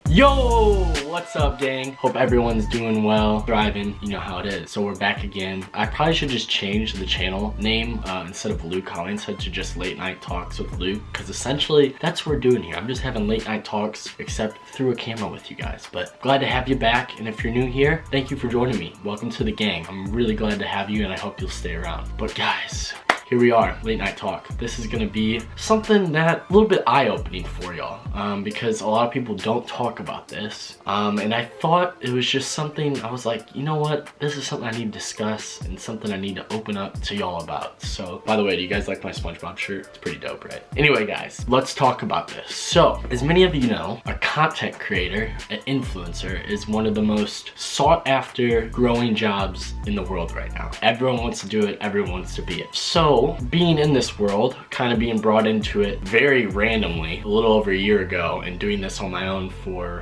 Yo, what's up, gang? Hope everyone's doing well, thriving. You know how it is. So we're back again. I probably should just change the channel name instead of Luke Hollingshead to just Late Night Talks with Luke, because essentially that's what we're doing here. I'm just having late night talks, except through a camera with you guys. But glad to have you back, and if you're new here, thank you for joining me. Welcome to the gang. I'm really glad to have you, and I hope you'll stay around. But guys, here we are, late night talk. This is gonna be something that a little bit eye-opening for y'all, because a lot of people don't talk about this. And I thought it was just something, I was like, you know what? This is something I need to discuss and something I need to open up to y'all about. So, by the way, do you guys like my SpongeBob shirt? It's pretty dope, right? Anyway, guys, let's talk about this. So, as many of you know, a content creator, an influencer, is one of the most sought after growing jobs in the world right now. Everyone wants to do it, everyone wants to be it. So, being in this world, kind of being brought into it very randomly, a little over a year ago, and doing this on my own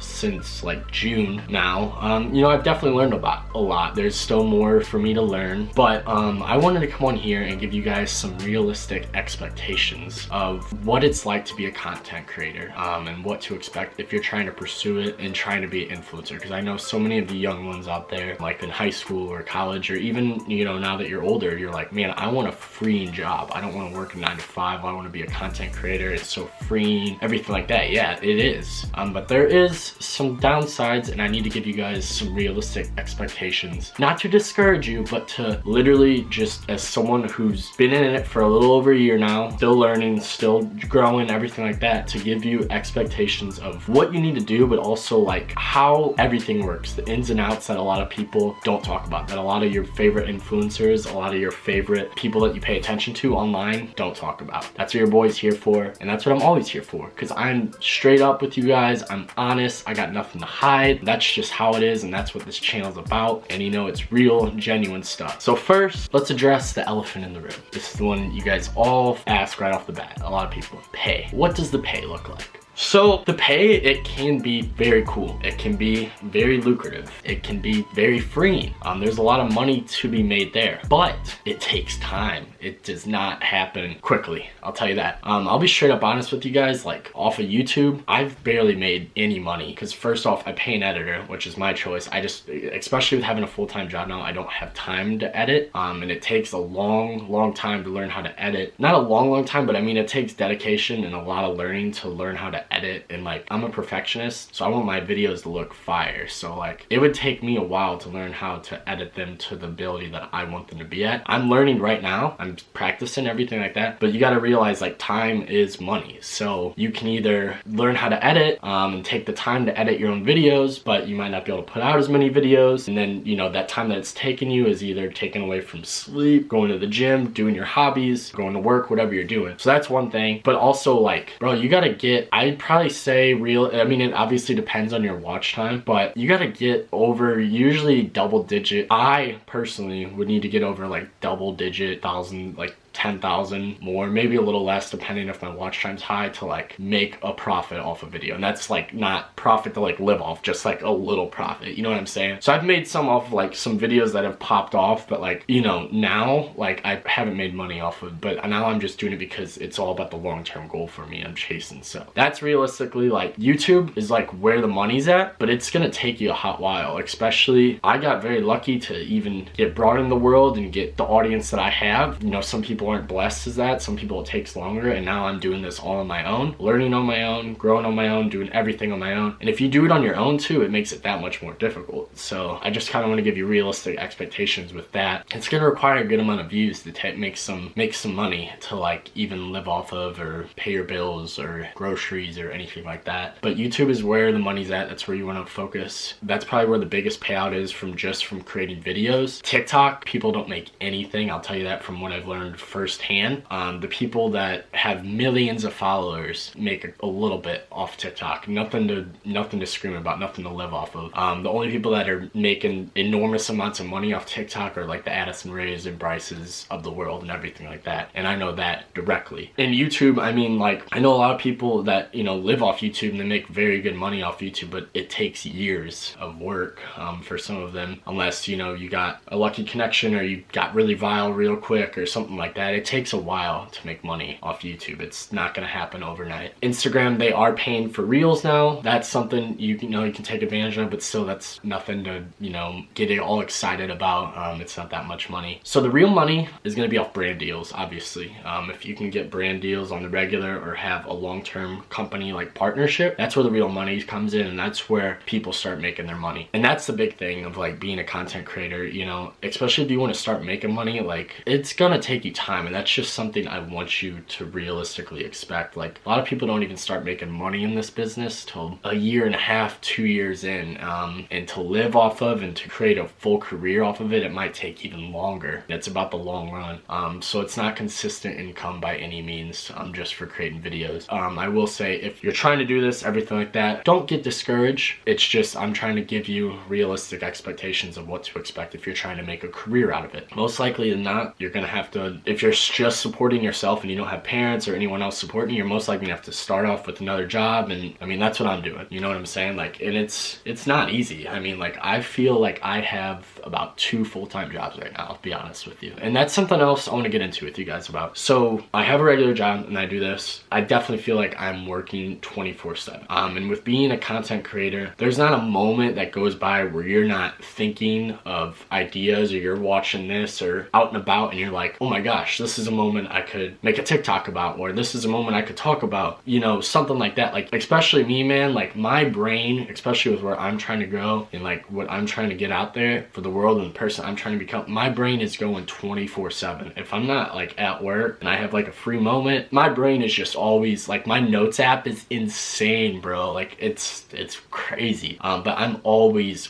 since like June now, you know, I've definitely learned about a lot. There's still more for me to learn, but I wanted to come on here and give you guys some realistic expectations of what it's like to be a content creator, and what to expect if you're trying to pursue it and trying to be an influencer, because I know so many of the young ones out there, like in high school or college, or even, you know, now that you're older, you're like, man, I want a freeing job. I don't want to work a 9 to 5. I want to be a content creator. It's so freeing, everything like that. Yeah, it is. But there is some downsides, and I need to give you guys some realistic expectations. Not to discourage you, but to literally just, as someone who's been in it for a little over a year now, still learning, still growing, everything like that, to give you expectations of what you need to do, but also like how everything works, the ins and outs that a lot of people don't talk about, that a lot of your favorite influencers, a lot of your favorite people that you pay attention to online don't talk about. That's what your boy's here for, and that's what I'm always here for, because I'm straight up with you guys. I'm honest. I got nothing to hide. That's just how it is, and that's what this channel's about, and you know, it's real, genuine stuff. So first, let's address the elephant in the room. This is the one you guys all ask right off the bat. A lot of people. Pay. What does the pay look like? So the pay, it can be very cool. It can be very lucrative. It can be very freeing. There's a lot of money to be made there, but it takes time. It does not happen quickly. I'll tell you that. I'll be straight up honest with you guys. Like, off of YouTube, I've barely made any money, because first off, I pay an editor, which is my choice. I just, especially with having a full-time job now, I don't have time to edit. And it takes a long time to learn how to edit. Not a long time, but I mean, it takes dedication and a lot of learning to learn how to edit. And like, I'm a perfectionist, so I want my videos to look fire. So like, it would take me a while to learn how to edit them to the ability that I want them to be at. I'm learning right now. I'm practicing, everything like that. But you got to realize, like, time is money. So you can either learn how to edit and take the time to edit your own videos, but you might not be able to put out as many videos. And then, you know, that time that it's taking you is either taken away from sleep, going to the gym, doing your hobbies, going to work, whatever you're doing. So that's one thing. But also, like, bro, you got to get, I'd probably say I mean, it obviously depends on your watch time, but you got to get over usually double digit. I personally would need to get over like double digit thousand, like 10,000 more, maybe a little less depending if my watch time's high, to like make a profit off a video. And that's like not profit to like live off, just like a little profit, you know what I'm saying? So I've made some off of like some videos that have popped off, but like, you know, now like I haven't made money off of, but now I'm just doing it because it's all about the long-term goal for me I'm chasing. So that's realistically, like, YouTube is like where the money's at, but it's gonna take you a hot while. Especially, I got very lucky to even get brought in the world and get the audience that I have. You know, some people aren't blessed as that. Some people it takes longer, and now I'm doing this all on my own, learning on my own, growing on my own, doing everything on my own. And if you do it on your own too, it makes it that much more difficult. So I just kind of want to give you realistic expectations with that. It's going to require a good amount of views to make some money to like even live off of, or pay your bills or groceries or anything like that. But YouTube is where the money's at. That's where you want to focus. That's probably where the biggest payout is from creating videos. TikTok, people don't make anything. I'll tell you that from what I've learned firsthand. The people that have millions of followers make a little bit off TikTok. Nothing to scream about, nothing to live off of. The only people that are making enormous amounts of money off TikTok are like the Addison Rays and Bryces of the world and everything like that. And I know that directly. In YouTube, I mean, like, I know a lot of people that, you know, live off YouTube and they make very good money off YouTube, but it takes years of work for some of them, unless, you know, you got a lucky connection or you got really viral real quick or something like that. that, it takes a while to make money off YouTube. It's not gonna happen overnight. Instagram, they are paying for Reels now. That's something you can take advantage of, but still that's nothing to, get it all excited about. It's not that much money. So the real money is gonna be off brand deals, obviously. If you can get brand deals on the regular or have a long-term company like partnership, that's where the real money comes in, and that's where people start making their money. And that's the big thing of like being a content creator, especially if you want to start making money, like it's gonna take you time, and that's just something I want you to realistically expect. Like a lot of people don't even start making money in this business till a year and a half, 2 years in, and to live off of and to create a full career off of it, it might take even longer. It's about the long run. So it's not consistent income by any means, just for creating videos. I will say, if you're trying to do this, everything like that, don't get discouraged. It's just, I'm trying to give you realistic expectations of what to expect if you're trying to make a career out of it. Most likely than not, you're gonna have to, if you're just supporting yourself and you don't have parents or anyone else supporting you, you're most likely gonna have to start off with another job. And I mean, that's what I'm doing. You know what I'm saying? Like, and it's not easy. I mean, like, I feel like I have about 2 full-time jobs right now, I'll be honest with you. And that's something else I want to get into with you guys about. So I have a regular job and I do this. I definitely feel like I'm working 24/7. And with being a content creator, there's not a moment that goes by where you're not thinking of ideas, or you're watching this or out and about and you're like, oh my gosh, this is a moment I could make a TikTok about, or this is a moment I could talk about, something like that. Like, especially me, man, like my brain, especially with where I'm trying to go and like what I'm trying to get out there for the world and the person I'm trying to become, my brain is going 24/7. If I'm not like at work and I have like a free moment, my brain is just always like, my notes app is insane, bro. Like it's crazy. But I'm always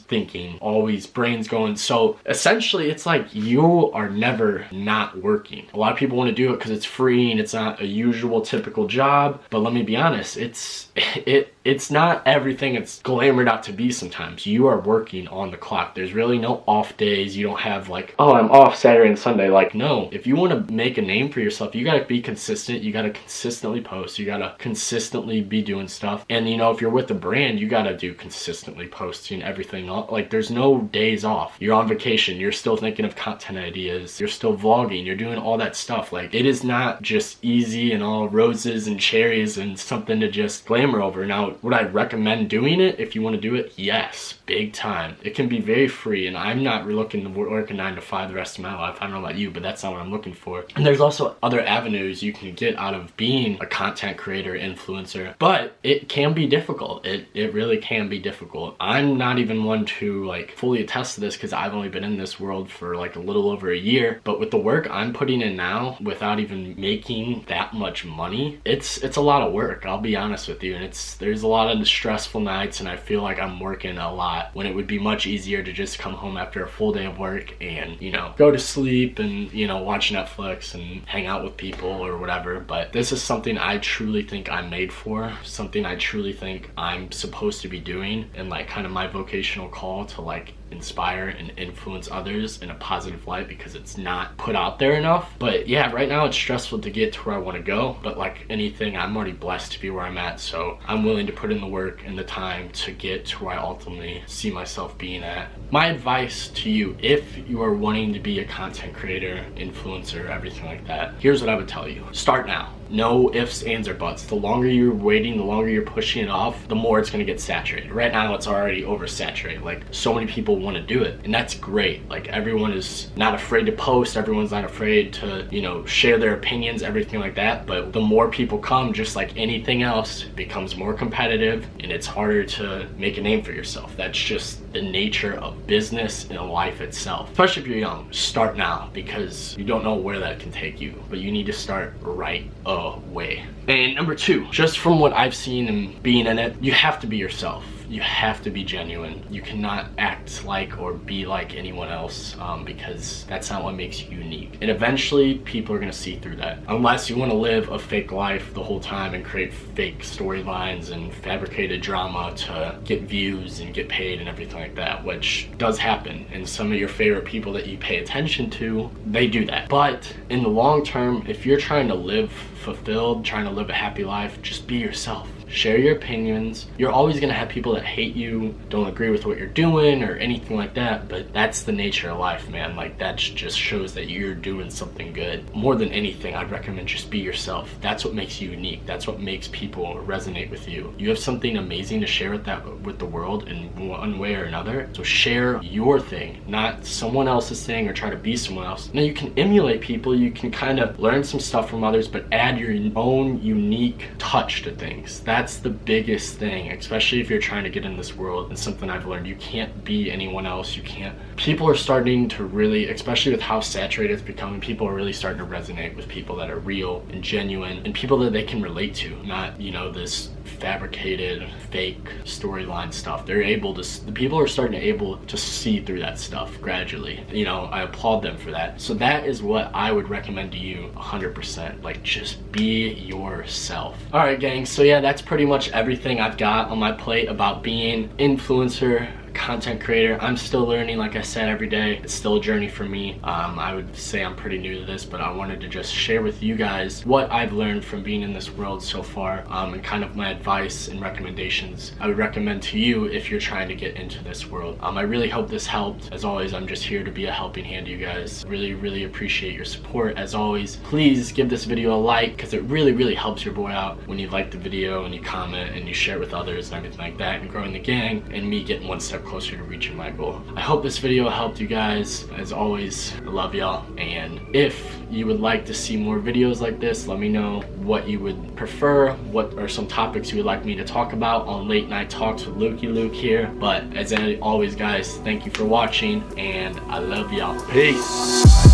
thinking, always brain's going. So essentially it's like you are never not working. A lot of people want to do it because it's free and it's not a usual typical job, but let me be honest, it's not everything it's glamored out to be. Sometimes you are working on the clock. There's really no off days. You don't have like, oh, I'm off Saturday and Sunday. Like, no. If you want to make a name for yourself, you gotta be consistent. You gotta consistently post. You gotta consistently be doing stuff. And if you're with a brand, you gotta do consistently posting everything. Like, there's no days off. You're on vacation. You're still thinking of content ideas. You're still vlogging. You're doing all that stuff. Like, it is not just easy and all roses and cherries and something to just glamour over. Now, would I recommend doing it if you want to do it? Yes, big time. It can be very free, and I'm not looking to work a 9 to 5 the rest of my life. I don't know about you, but that's not what I'm looking for. And there's also other avenues you can get out of being a content creator, influencer, but it can be difficult. It really can be difficult. I'm not even one to like fully attest to this because I've only been in this world for like a little over a year, but with the work I'm putting in now, without even making that much money, it's a lot of work, I'll be honest with you. And there's a lot of stressful nights, and I feel like I'm working a lot when it would be much easier to just come home after a full day of work and go to sleep and watch Netflix and hang out with people or whatever. But this is something I truly think I'm made for, something I truly think I'm supposed to be doing, and like kind of my vocational call to like inspire and influence others in a positive light, because it's not put out there enough. But yeah, right now it's stressful to get to where I want to go, but like anything, I'm already blessed to be where I'm at, so I'm willing to put in the work and the time to get to where I ultimately see myself being at. My advice to you, if you are wanting to be a content creator, influencer, everything like that, here's what I would tell you. Start now. No ifs, ands, or buts. The longer you're waiting, the longer you're pushing it off, the more it's gonna get saturated. Right now, it's already oversaturated. Like, so many people want to do it, and that's great. Like, everyone is not afraid to post. Everyone's not afraid to, share their opinions, everything like that. But the more people come, just like anything else, it becomes more competitive, and it's harder to make a name for yourself. That's just the nature of business and life itself. Especially if you're young, start now, because you don't know where that can take you, but you need to start right away. And number 2, just from what I've seen and being in it, you have to be yourself. You have to be genuine. You cannot act like or be like anyone else, because that's not what makes you unique. And eventually people are gonna see through that. Unless you wanna live a fake life the whole time and create fake storylines and fabricated drama to get views and get paid and everything like that, which does happen. And some of your favorite people that you pay attention to, they do that. But in the long term, if you're trying to live fulfilled, trying to live a happy life, just be yourself. share your opinions. You're always gonna have people that hate you, don't agree with what you're doing or anything like that, but that's the nature of life, man. Like, that just shows that you're doing something good. More than anything, I'd recommend just be yourself. That's what makes you unique. That's what makes people resonate with you. You have something amazing to share with the world in one way or another. So share your thing, not someone else's thing or try to be someone else. Now, you can emulate people, you can kind of learn some stuff from others, but add your own unique touch to things. That's the biggest thing, especially if you're trying to get in this world. And something I've learned, you can't be anyone else. You can't. People are starting to really, especially with how saturated it's becoming, people are really starting to resonate with people that are real and genuine and people that they can relate to, not, you know, this fabricated fake storyline stuff. The people are starting to able to see through that stuff gradually. You know, I applaud them for that. So that is what I would recommend to you 100%. Like, just be yourself. All right, gang, so yeah, that's pretty much everything I've got on my plate about being influencer, content creator. I'm still learning, like I said, every day. It's still a journey for me. I would say I'm pretty new to this, but I wanted to just share with you guys what I've learned from being in this world so far, and kind of my advice and recommendations I would recommend to you if you're trying to get into this world. I really hope this helped. As always, I'm just here to be a helping hand to you guys. Really appreciate your support. As always, please give this video a like, because it really helps your boy out when you like the video and you comment and you share it with others and everything like that, and growing the gang and me getting one step closer to reaching my goal. I hope this video helped you guys. As always, I love y'all, and if you would like to see more videos like this, let me know what you would prefer, what are some topics you would like me to talk about on Late Night Talks with Luke here. But as always, guys, thank you for watching, and I love y'all. Peace.